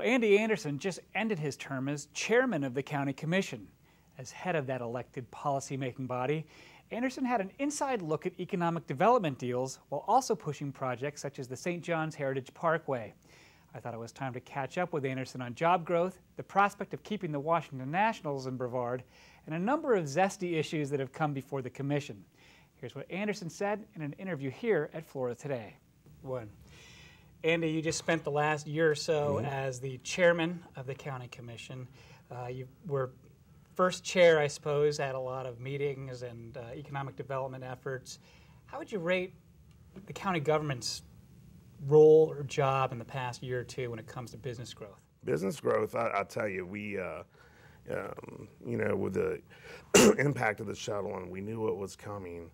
Andy Anderson just ended his term as chairman of the county commission. As head of that elected policy-making body, Anderson had an inside look at economic development deals while also pushing projects such as the St. John's Heritage Parkway. I thought it was time to catch up with Anderson on job growth, the prospect of keeping the Washington Nationals in Brevard, and a number of zesty issues that have come before the commission. Here's what Anderson said in an interview here at Florida Today. Andy, you just spent the last year or so as the chairman of the county commission. You were first chair, I suppose, at a lot of meetings and economic development efforts. How would you rate the county government's role or job in the past year or two when it comes to business growth? Business growth, I'll tell you, we, you know, with the impact of the shuttle, and we knew what was coming.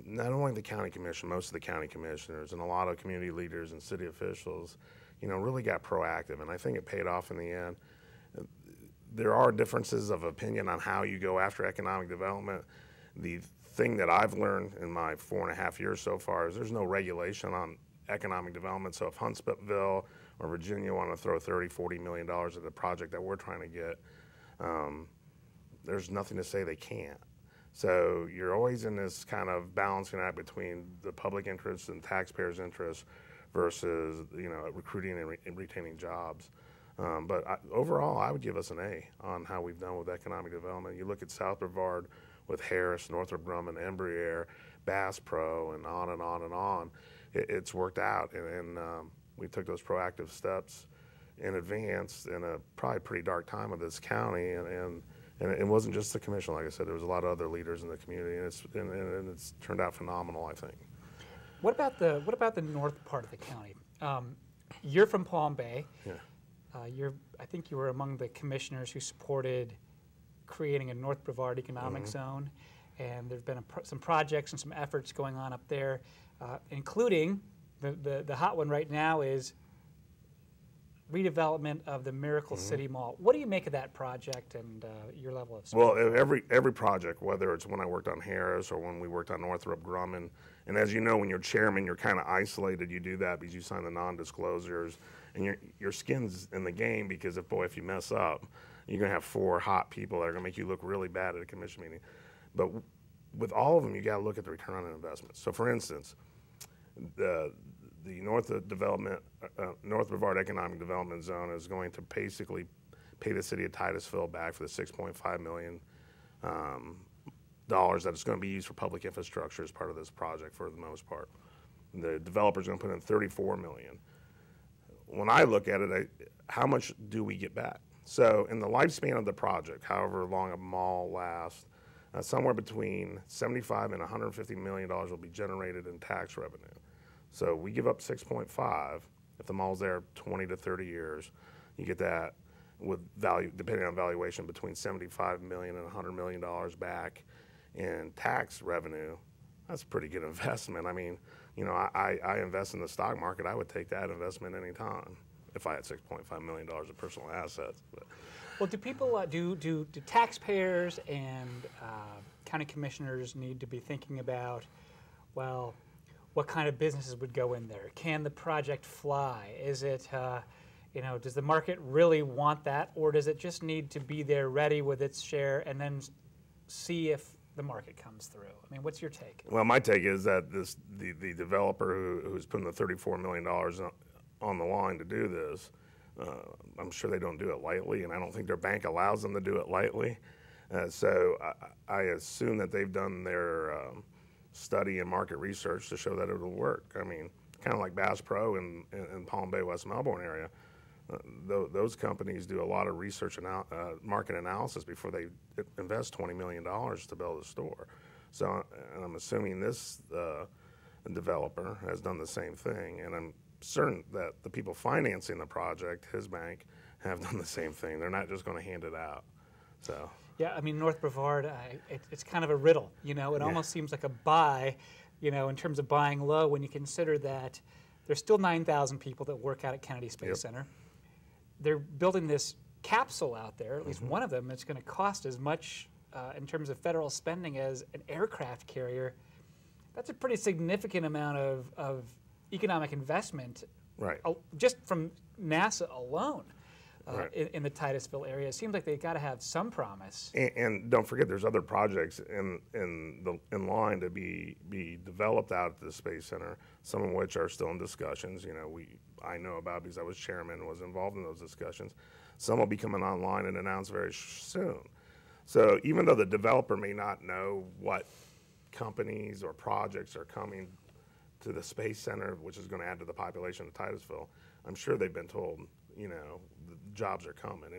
Not only the county commission, most of the county commissioners and a lot of community leaders and city officials, you know, really got proactive, and I think it paid off in the end. There are differences of opinion on how you go after economic development. The thing that I've learned in my 4.5 years so far is there's no regulation on economic development. So if Huntsville or Virginia want to throw $30, $40 million at the project that we're trying to get, there's nothing to say they can't. So you're always in this kind of balancing act between the public interest and taxpayers' interest versus, you know, recruiting and retaining jobs. But overall, I would give us an A on how we've done with economic development. You look at South Brevard with Harris, Northrop Grumman, Embraer, Bass Pro, and on and on and on. It's worked out, and we took those proactive steps in advance in a probably pretty dark time of this county, and it wasn't just the commission. Like I said, there was a lot of other leaders in the community, and it's turned out phenomenal, I think. What about the north part of the county? You're from Palm Bay. Yeah. I think you were among the commissioners who supported creating a North Brevard economic zone, and there's been some projects and some efforts going on up there, including the hot one right now is redevelopment of the Miracle City Mall. What do you make of that project and your level of support? Well, every project, whether it's when I worked on Harris or when we worked on Northrop Grumman, and as you know, when you're chairman, you're kind of isolated. You do that because you sign the non-disclosures, and your skin's in the game because if you mess up, you're going to have 4 hot people that are going to make you look really bad at a commission meeting. But with all of them, you got to look at the return on investment. So, for instance, the North Brevard Economic Development Zone is going to basically pay the city of Titusville back for the $6.5 million that it's going to be used for public infrastructure as part of this project for the most part. The developer's going to put in $34 million. When I look at it, how much do we get back? So in the lifespan of the project, however long a mall lasts, somewhere between $75 and $150 million will be generated in tax revenue. So we give up 6.5. If the mall's there 20 to 30 years, you get that with value, depending on valuation, between $75 million and $100 million back in tax revenue. That's a pretty good investment. I mean, you know, I invest in the stock market. I would take that investment any time if I had $6.5 million of personal assets. But. Well, do people, do taxpayers and county commissioners need to be thinking about, well, what kind of businesses would go in there? Can the project fly? Is it, you know, does the market really want that, or does it just need to be there ready with its share and then see if the market comes through? I mean, what's your take? Well, my take is that the developer who's putting the $34 million on the line to do this, I'm sure they don't do it lightly, and I don't think their bank allows them to do it lightly. So I assume that they've done their study and market research to show that it'll work. I mean, kind of like Bass Pro in Palm Bay, West Melbourne area. Those companies do a lot of research and market analysis before they invest $20 million to build a store. So, and I'm assuming this developer has done the same thing, and I'm certain that the people financing the project, his bank, have done the same thing. They're not just going to hand it out. So. Yeah, I mean, North Brevard, it's kind of a riddle, you know. It almost seems like a buy, you know, in terms of buying low when you consider that there's still 9,000 people that work out at Kennedy Space Center. They're building this capsule out there, at least one of them. It's going to cost as much in terms of federal spending as an aircraft carrier. That's a pretty significant amount of economic investment, right? Just from Right. NASA alone Right. in the Titusville area. It seems like they've got to have some promise. And don't forget, there's other projects in line to be developed out at the Space Center. Some of which are still in discussions. You know, I know about because I was chairman and was involved in those discussions. Some will be coming online and announced very soon. So even though the developer may not know what companies or projects are coming to the Space Center, which is going to add to the population of Titusville, I'm sure they've been told, you know, the jobs are coming.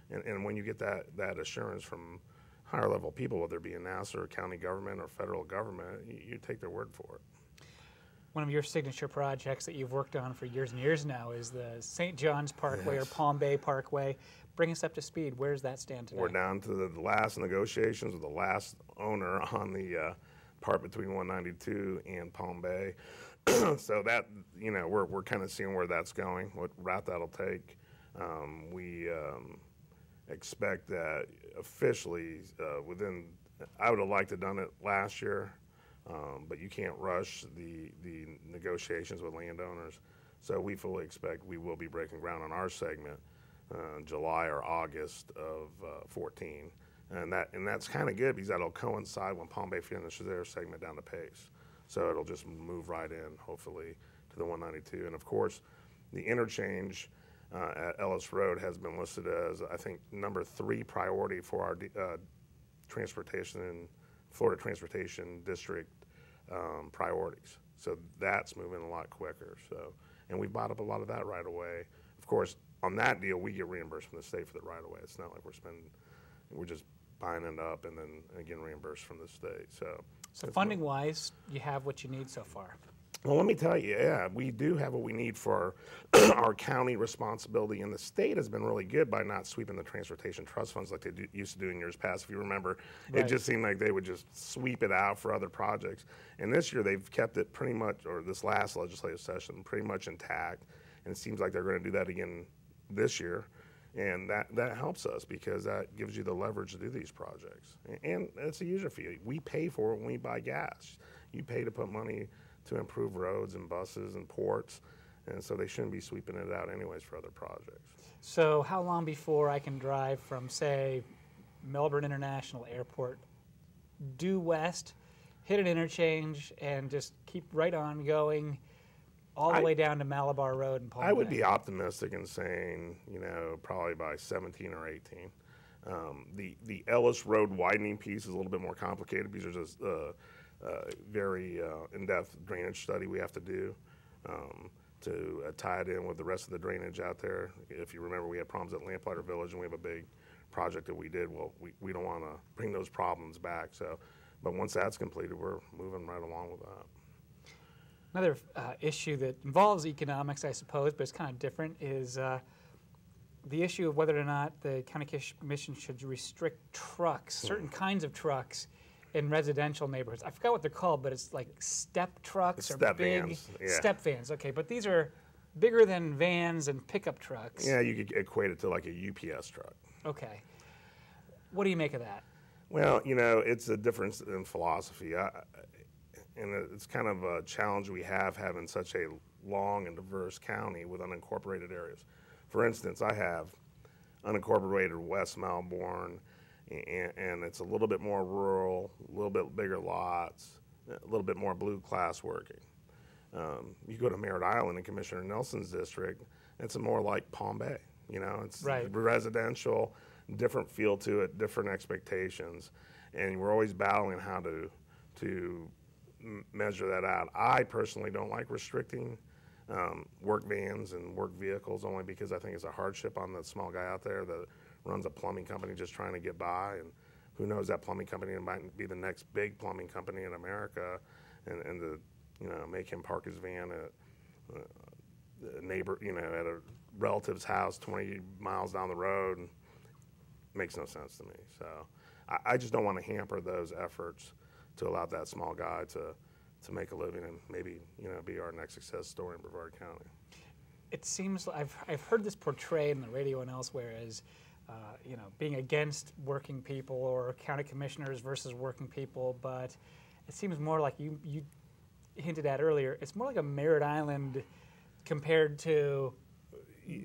And when you get that assurance from higher level people, whether it be in NASA or county government or federal government, you take their word for it. One of your signature projects that you've worked on for years and years now is the St. John's Parkway or Palm Bay Parkway. Bring us up to speed. Where does that stand today? We're down to the last negotiations with the last owner on the part between 192 and Palm Bay. So that, you know, we're kind of seeing where that's going, what route that'll take. We expect that officially I would have liked to have done it last year, but you can't rush the negotiations with landowners. So we fully expect we will be breaking ground on our segment July or August of 14. And that's kind of good because that'll coincide when Palm Bay finishes their segment down to Pace. So it'll just move right in, hopefully, to the 192. And of course, the interchange at Ellis Road has been listed as, I think, number 3 priority for our Florida Transportation District priorities. So that's moving a lot quicker. So, and we bought up a lot of that right away. Of course, on that deal, we get reimbursed from the state for the right of way. It's not like we're just buying it up and then again reimbursed from the state. So funding wise, you have what you need so far. Well, let me tell you, yeah, we do have what we need for our county responsibility, and the state has been really good by not sweeping the transportation trust funds like they used to do in years past. If you remember, Right. It just seemed like they would just sweep it out for other projects. And this year they've kept it pretty much, or this last legislative session, pretty much intact. And it seems like they're going to do that again this year. And that helps us because that gives you the leverage to do these projects. And it's a user fee. We pay for it when we buy gas. You pay to put money to improve roads and buses and ports, and so they shouldn't be sweeping it out anyways for other projects. So how long before I can drive from, say, Melbourne International Airport due west, hit an interchange, and just keep right on going all the way down to Malabar Road and Palm Bay? I would be optimistic in saying, you know, probably by 17 or 18. The Ellis Road widening piece is a little bit more complicated because there's a very in-depth drainage study we have to do to tie it in with the rest of the drainage out there. If you remember, we had problems at Lamplighter Village, and we have a big project that we did. Well, we don't want to bring those problems back. So, but once that's completed, we're moving right along with that. Another issue that involves economics, I suppose, but it's kind of different, is the issue of whether or not the county commission should restrict trucks, certain kinds of trucks, in residential neighborhoods. I forgot what they're called, but it's like step trucks or Step big vans, yeah. step vans. Okay, but these are bigger than vans and pickup trucks. Yeah, you could equate it to like a UPS truck. Okay. What do you make of that? Well, you know, it's a difference in philosophy. And it's kind of a challenge we have having such a long and diverse county with unincorporated areas. For instance, I have unincorporated West Melbourne, and it's a little bit more rural, a little bit bigger lots, a little bit more blue class working. You go to Merritt Island in Commissioner Nelson's district, it's more like Palm Bay. You know, it's right. Residential, different feel to it, different expectations, and we're always battling how to measure that out. I personally don't like restricting work vans and work vehicles only because I think it's a hardship on the small guy out there that runs a plumbing company just trying to get by, and who knows, that plumbing company might be the next big plumbing company in America, and to, you know, make him park his van at a neighbor, you know, at a relative's house 20 miles down the road makes no sense to me. So I just don't want to hamper those efforts to allow that small guy to make a living and maybe, you know, be our next success story in Brevard County. It seems I've heard this portrayed in the radio and elsewhere as you know, being against working people or county commissioners versus working people, but it seems more like you hinted at earlier. It's more like a Merritt Island compared to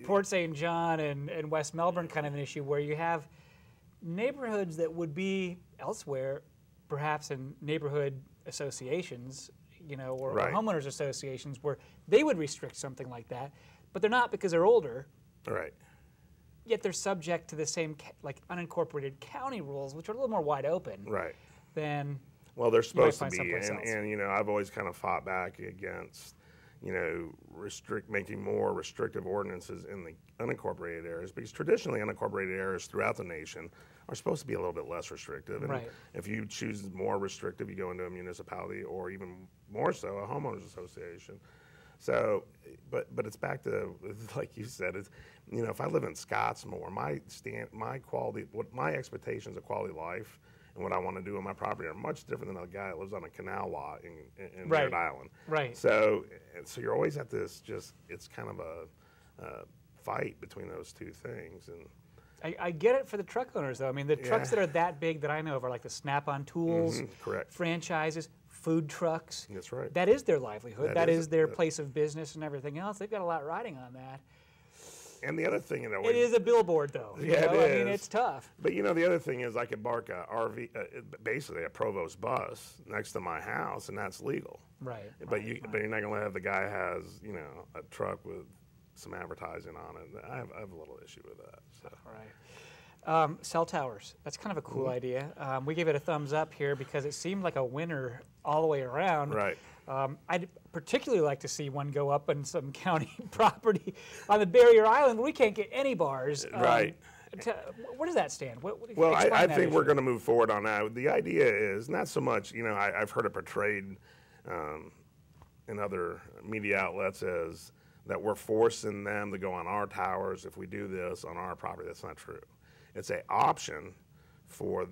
Port St. John and West Melbourne kind of an issue where you have neighborhoods that would be elsewhere, perhaps in neighborhood associations, or homeowners associations where they would restrict something like that, but they're not because they're older. Right. Yet they're subject to the same like unincorporated county rules, which are a little more wide open. Right. Than well, they're supposed to be, and I've always kind of fought back against making more restrictive ordinances in the unincorporated areas, because traditionally unincorporated areas throughout the nation are supposed to be a little bit less restrictive. And if you choose more restrictive, you go into a municipality, or even more so, a homeowners association. So, but it's back to, like you said, it's, if I live in Scottsmore, my expectations of quality of life and what I want to do on my property are much different than a guy that lives on a canal lot in Rhode Island. Right. So you're always at this it's kind of a fight between those two things. And I get it for the truck owners, though. I mean, the trucks that are that big that I know of are like the Snap-on Tools, correct, franchises, food trucks. That's right. That is their livelihood. That is their place of business and everything else. They've got a lot riding on that. And the other thing, it is a billboard, though. Yeah, it is. I mean, it's tough. But the other thing is, I could park a RV, basically a Provost bus next to my house, and that's legal. Right. But you're not going to have the guy has a truck with some advertising on it. I have a little issue with that. So. Right. Cell towers. That's kind of a cool idea. We gave it a thumbs up here because it seemed like a winner all the way around. Right. I'd particularly like to see one go up on some county property on the barrier island where we can't get any bars. Right. Where does that stand? Well, I think we're going to move forward on that. The idea is not so much, I've heard it portrayed in other media outlets as that we're forcing them to go on our towers if we do this on our property. That's not true. It's an option for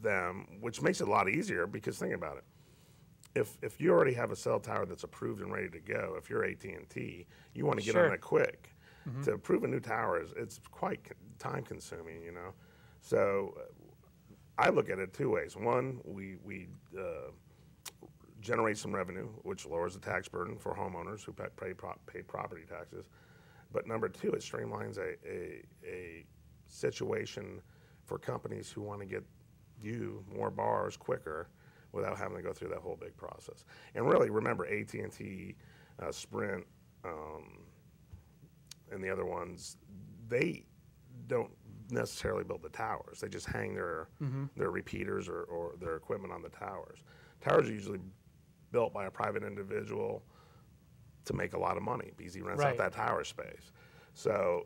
them, which makes it a lot easier, because think about it. If you already have a cell tower that's approved and ready to go, if you're AT&T, you want to get on it quick. To approve a new tower, it's quite time consuming, So I look at it two ways. One, we generate some revenue, which lowers the tax burden for homeowners who pay property taxes. But number two, it streamlines a situation for companies who want to get you more bars quicker without having to go through that whole big process. And really, remember, AT&T, Sprint, and the other ones, they don't necessarily build the towers. They just hang their repeaters or their equipment on the towers. Towers are usually built by a private individual to make a lot of money because he rents out that tower space. So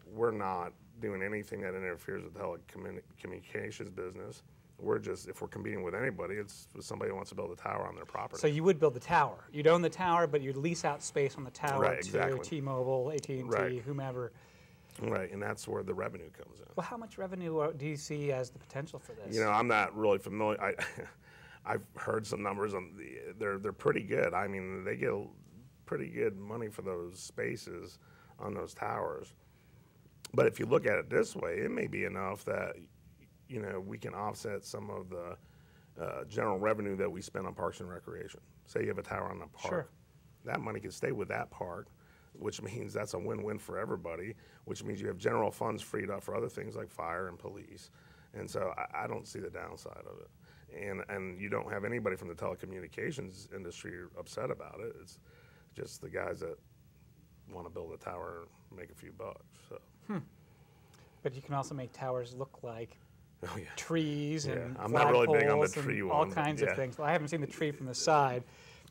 we're not doing anything that interferes with the telecommunications business. We're just, if we're competing with anybody, it's with somebody who wants to build a tower on their property. So you would build the tower. You'd own the tower, but you'd lease out space on the tower to T-Mobile, AT&T, whomever. Right, and that's where the revenue comes in. Well, how much revenue do you see as the potential for this? I'm not really familiar. I've heard some numbers on they're pretty good. I mean, they get pretty good money for those spaces on those towers. But if you look at it this way, it may be enough that we can offset some of the general revenue that we spend on parks and recreation. Say you have a tower on a park, that money can stay with that park, which means that's a win-win for everybody. Which means you have general funds freed up for other things like fire and police, and so I don't see the downside of it. And you don't have anybody from the telecommunications industry upset about it. It's just the guys that want to build a tower and make a few bucks. So. But you can also make towers look like trees and I'm not really big on the tree and one, all kinds of things. Well, I haven't seen the tree from the side.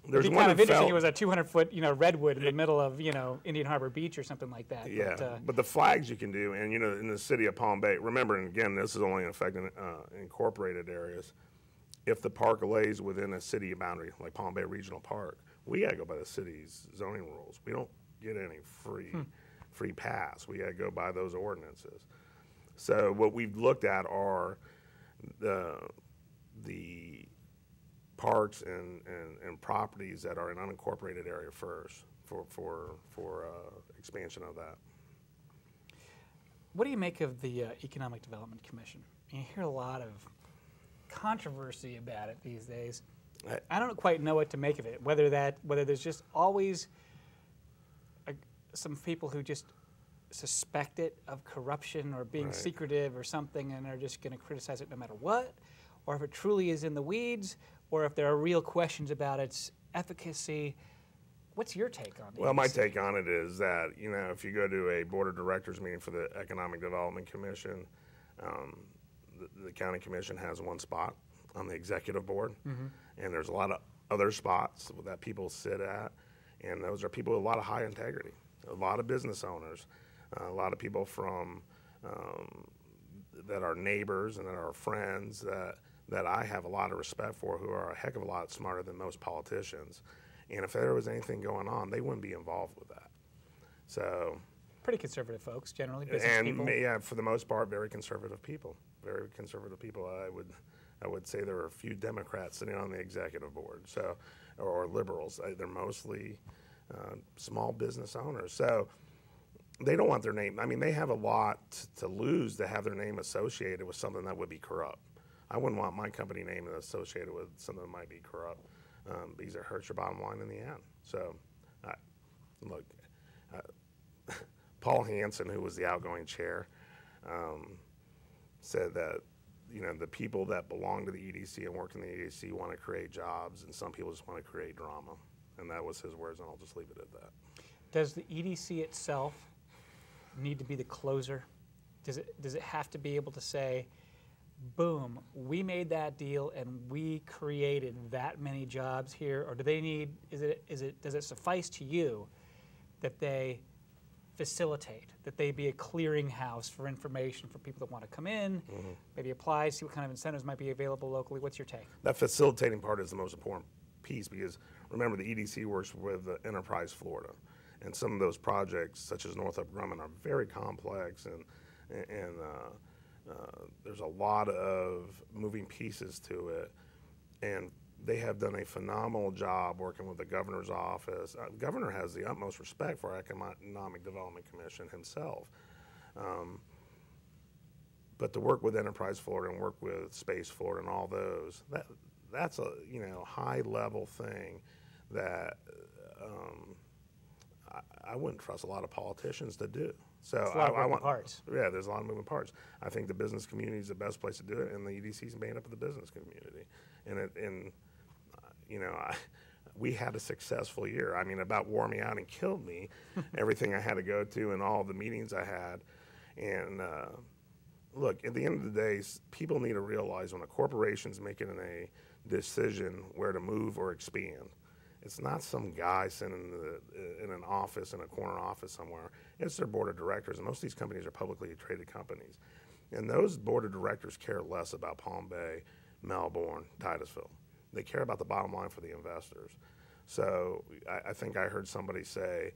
There's It'd be one kind of interesting. It was a 200-foot, redwood in the middle of, Indian Harbor Beach or something like that. Yeah, but the flags you can do, and in the city of Palm Bay. Remember, and again, this is only in effect in incorporated areas. If the park lays within a city boundary, like Palm Bay Regional Park, we gotta go by the city's zoning rules. We don't get any free pass. We gotta go by those ordinances. So what we've looked at are the parks and properties that are in unincorporated area first for expansion of that. What do you make of the Economic Development Commission? You hear a lot of controversy about it these days. I don't quite know what to make of it. Whether there's just always some people who just suspect it of corruption or being Right. secretive or something and are just going to criticize it no matter what, or if it truly is in the weeds, or if there are real questions about its efficacy. What's your take on it? Well, my take on it is that, you know, if you go to a board of directors meeting for the Economic Development Commission, the county commission has one spot on the executive board, and there's a lot of other spots that people sit at, and those are people with a lot of high integrity, a lot of business owners, a lot of people from that are neighbors and that are friends that I have a lot of respect for, who are a heck of a lot smarter than most politicians. And if there was anything going on, they wouldn't be involved with that. So, pretty conservative folks, generally, business people. Yeah, for the most part, very conservative people. Very conservative people. I would say there are a few Democrats sitting on the executive board, so, or liberals. They're mostly small business owners. So they don't want their name. I mean, they have a lot to lose to have their name associated with something that would be corrupt. I wouldn't want my company name associated with something that might be corrupt, because it hurts your bottom line in the end. So, look, Paul Hansen, who was the outgoing chair, said that, you know, the people that belong to the EDC and work in the EDC want to create jobs, and some people just want to create drama. And that was his words, and I'll just leave it at that. Does the EDC itself need to be the closer? Does it have to be able to say, boom, we made that deal and we created that many jobs here? Or do they need, does it suffice to you that they facilitate, that they be a clearinghouse for information for people that want to come in, maybe apply, see what kind of incentives might be available locally? What's your take? That facilitating part is the most important piece, because remember, the EDC works with Enterprise Florida, and some of those projects, such as Northrop Grumman, are very complex, and there's a lot of moving pieces to it, and they have done a phenomenal job working with the governor's office. The governor has the utmost respect for our Economic Development Commission himself. But to work with Enterprise Florida and work with Space Florida and all those, that's a, you know, high level thing that I wouldn't trust a lot of politicians to do. So It's a lot of moving parts. Yeah, there's a lot of moving parts. I think the business community is the best place to do it, and the EDC is made up of the business community. And you know, we had a successful year. I mean, it about wore me out and killed me, everything I had to go to and all the meetings I had. And look, at the end of the day, people need to realize when a corporation's making a decision where to move or expand, it's not some guy sitting in an office, in a corner office somewhere. It's their board of directors, and most of these companies are publicly traded companies. And those board of directors care less about Palm Bay, Melbourne, Titusville. They care about the bottom line for the investors. So I think I heard somebody say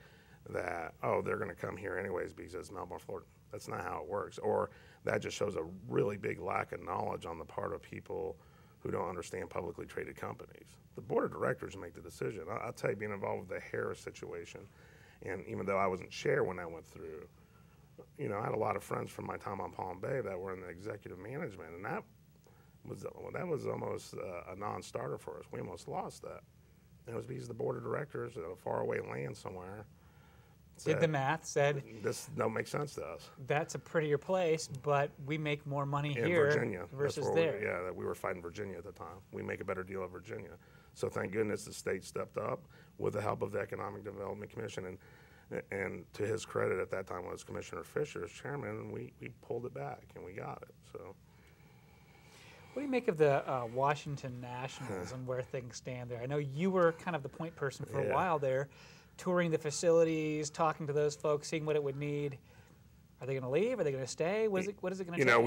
that, oh, they're going to come here anyways because it's Melbourne, Florida. That's not how it works. Or that just shows a really big lack of knowledge on the part of people who don't understand publicly traded companies. The board of directors make the decision. I'll tell you, being involved with the Harris situation, and even though I wasn't chair when that went through, you know, I had a lot of friends from my time on Palm Bay that were in the executive management, and that was almost a non-starter for us. We almost lost that. And it was because the board of directors at a faraway land somewhere did the math, said, this don't make sense to us. That's a prettier place, but we make more money In here Virginia versus there. We were fighting Virginia at the time. We make a better deal at Virginia. So thank goodness the state stepped up with the help of the Economic Development Commission, and to his credit at that time was Commissioner Fisher as chairman, and we pulled it back and we got it. So. What do you make of the Washington Nationals and where things stand there? I know you were kind of the point person for a while there, touring the facilities, talking to those folks, seeing what it would need. Are they going to leave? Are they going to stay? What is it going to take? You know,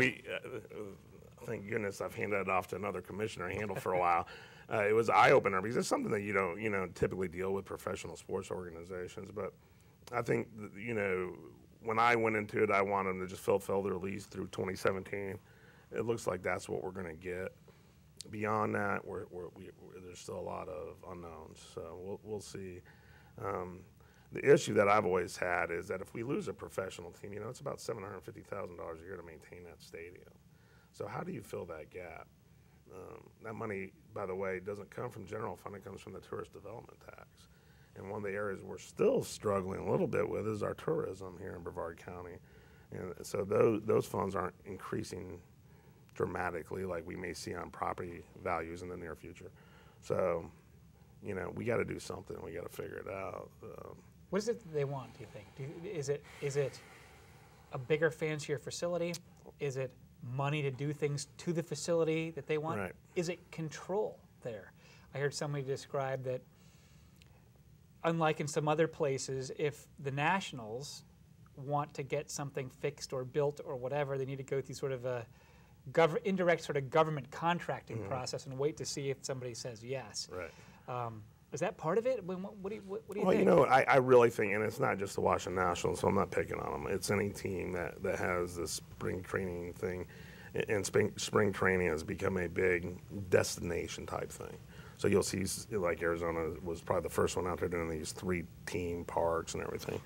thank goodness I've handed it off to another commissioner to handle for a while. It was an eye-opener because it's something that you don't typically deal with professional sports organizations. But I think, you know, when I went into it, I wanted them to just fulfill their lease through 2017. It looks like that's what we're going to get. Beyond that, there's still a lot of unknowns. So we'll see. The issue that I've always had is that if we lose a professional team, you know, it's about $750,000 a year to maintain that stadium. So how do you fill that gap? That money, by the way, doesn't come from general fund. It comes from the tourist development tax. And one of the areas we're still struggling a little bit with is our tourism here in Brevard County. And so those funds aren't increasing dramatically like we may see on property values in the near future. So, you know, we got to do something. We got to figure it out. What is it that they want, do you think? Is it a bigger, fancier facility? Is it money to do things to the facility that they want? Right. Is it control there? I heard somebody describe that, unlike in some other places, if the Nationals want to get something fixed or built or whatever, they need to go through sort of a indirect sort of government contracting process and wait to see if somebody says yes. Right. Is that part of it? What do you Well, think? you know, I really think, and it's not just the Washington Nationals, so I'm not picking on them. It's any team that has this spring training thing, and spring training has become a big destination type thing. So you'll see, like Arizona was probably the first one out there doing these 3-team parks and everything.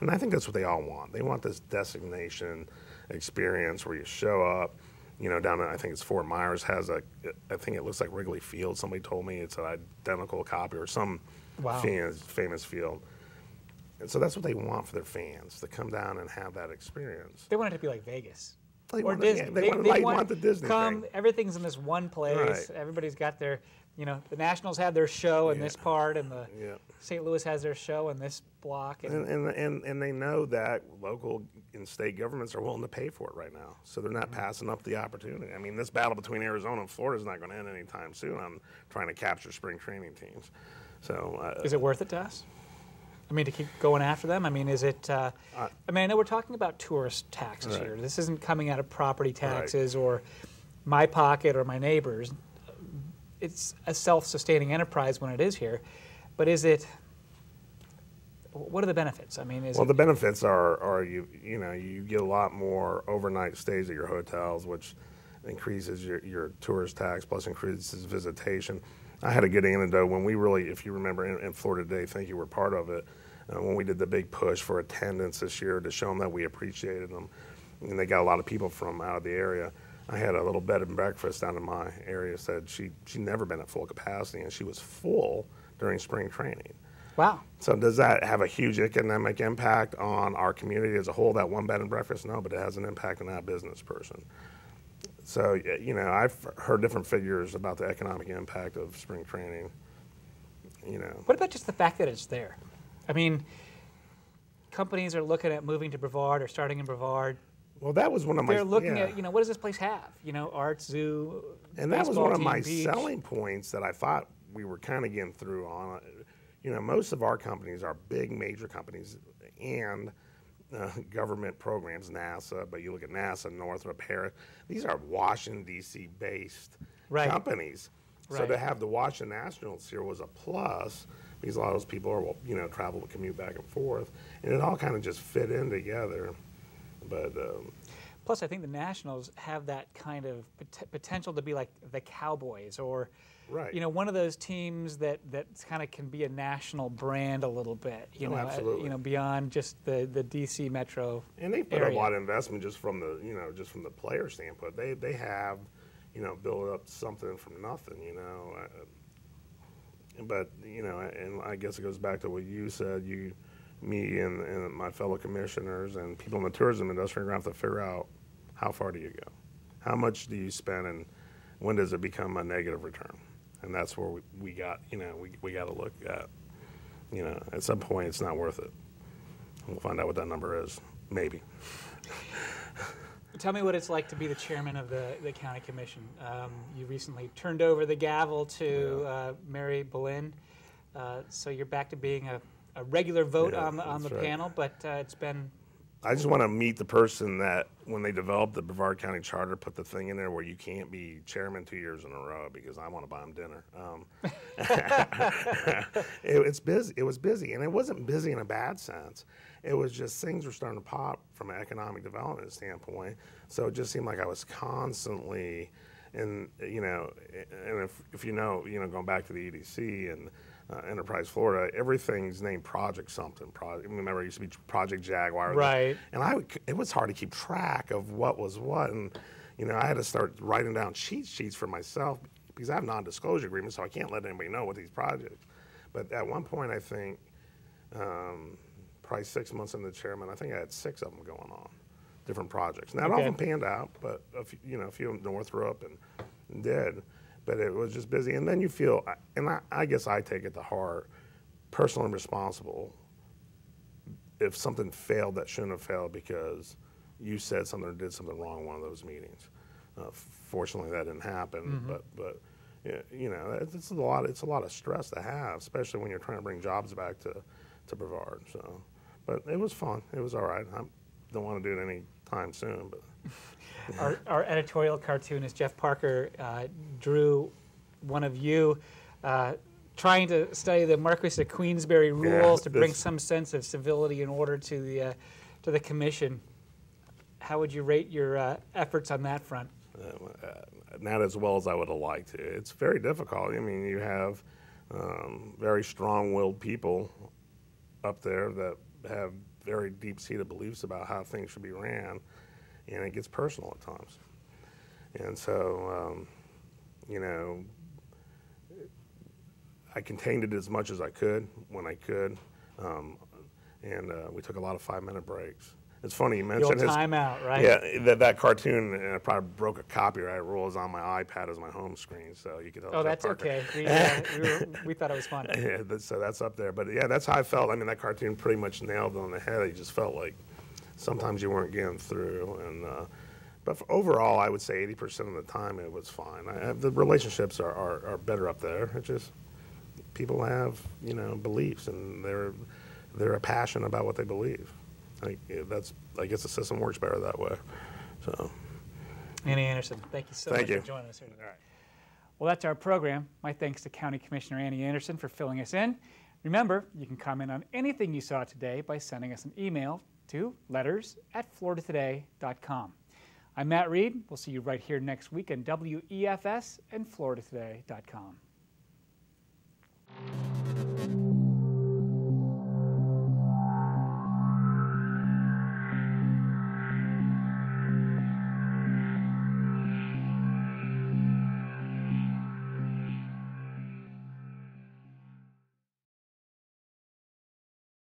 And I think that's what they all want. They want this destination experience where you show up, you know, down in, I think it's Fort Myers has I think it looks like Wrigley Field. Somebody told me it's an identical copy or some famous field. And so that's what they want for their fans, to come down and have that experience. They want it to be like Vegas. They Or want Disney. they want the Disney thing. Everything's in this one place. Right. Everybody's got their, you know, the Nationals have their show in this part, and the Yeah. St. Louis has their show in this block. And they know that local and state governments are willing to pay for it right now. So they're not passing up the opportunity. I mean, this battle between Arizona and Florida is not going to end anytime soon on trying to capture spring training teams. So Is it worth it to us? I mean, to keep going after them? I mean, is it, I mean, I know we're talking about tourist taxes Right. here. This isn't coming out of property taxes or my pocket or my neighbor's. It's a self-sustaining enterprise when it is here. But is it, what are the benefits? I mean, well, the benefits are you know, you get a lot more overnight stays at your hotels, which increases your tourist tax, plus increases visitation. I had a good anecdote when we really, if you remember, in Florida Day, I think you were part of it, when we did the big push for attendance this year to show them that we appreciated them. And they got a lot of people from out of the area. I had a little bed and breakfast down in my area, said she'd never been at full capacity, and she was full during spring training. wow. So does that have a huge economic impact on our community as a whole, that one bed and breakfast? No, but it has an impact on that business person. So, you know, I've heard different figures about the economic impact of spring training, you know. What about just the fact that it's there? I mean, companies are looking at moving to Brevard or starting in Brevard. Well, that was one of my... They're looking at, you know, what does this place have? You know, art, zoo, and that was one of my beach. selling points that I thought we were kind of getting through on. You know, most of our companies are big, major companies and government programs, NASA, but you look at NASA, Northrop, Harris, these are Washington, D.C. based companies. So to have the Washington Nationals here was a plus because a lot of those people are, you know, travel to commute back and forth. And it all kind of just fit in together. But plus, I think the Nationals have that kind of potential to be like the Cowboys or, you know, one of those teams that kind of can be a national brand a little bit, you know, absolutely. You know, beyond just the D.C. metro And they put area. a lot of investment just from the, you know, just from the player standpoint. They have, you know, built up something from nothing, you know. But, you know, and I guess it goes back to what you said, me and my fellow commissioners and people in the tourism industry are going to have to figure out how far do you go? How much do you spend and when does it become a negative return? And that's where we got, you know, we got to look at, you know, at some point it's not worth it. We'll find out what that number is, maybe. Tell me what it's like to be the chairman of the county commission. You recently turned over the gavel to Mary Boleyn, so you're back to being a regular vote on the panel, but it's been... I just want to meet the person that, when they developed the Brevard County Charter, put the thing in there where you can't be chairman 2 years in a row because I want to buy them dinner. It's busy. It was busy, and it wasn't busy in a bad sense. It was just things were starting to pop from an economic development standpoint. So it just seemed like I was constantly, and you know, and if you know, going back to the EDC and Enterprise Florida, everything's named Project something. Remember, it used to be Project Jaguar. Right. And it was hard to keep track of what was what. And, you know, I had to start writing down cheat sheets for myself because I have non-disclosure agreements, so I can't let anybody know what these projects. But at one point, I think probably 6 months into chairman, I think I had 6 of them going on, different projects. Not all of them panned out, but a few of them Northrop and did. But it was just busy. And then you feel, and I guess I take it to heart, personally responsible if something failed that shouldn't have failed because you said something or did something wrong in one of those meetings. Fortunately, that didn't happen, but you know, it's a lot of stress to have, especially when you're trying to bring jobs back to Brevard. So, but it was fun. It was all right. I don't want to do it any time soon, but. Our editorial cartoonist Jeff Parker drew one of you trying to study the Marquis of Queensberry rules to bring some sense of civility and order to the commission. How would you rate your efforts on that front? Not as well as I would have liked to. It's very difficult. I mean, you have very strong-willed people up there that have very deep-seated beliefs about how things should be ran, and it gets personal at times. And so, you know, I contained it as much as I could when I could, and we took a lot of 5-minute breaks. It's funny you mentioned his timeout, right? Yeah, that cartoon. And I probably broke a copyright rule. Is on my iPad as my home screen, so you can. Oh, that's okay. We thought it was fun. Yeah, so that's up there. But yeah, that's how I felt. I mean, that cartoon pretty much nailed it on the head. You just felt like sometimes you weren't getting through, and but overall, I would say 80% of the time it was fine. The relationships are better up there. It's just people have beliefs, and they're a passion about what they believe. I guess the system works better that way. So, Annie Anderson, thank you so much for joining us here today. All right. Well, that's our program. My thanks to County Commissioner Annie Anderson for filling us in. Remember, you can comment on anything you saw today by sending us an email to letters@floridatoday.com. I'm Matt Reed. We'll see you right here next week on WEFS and FloridaToday.com.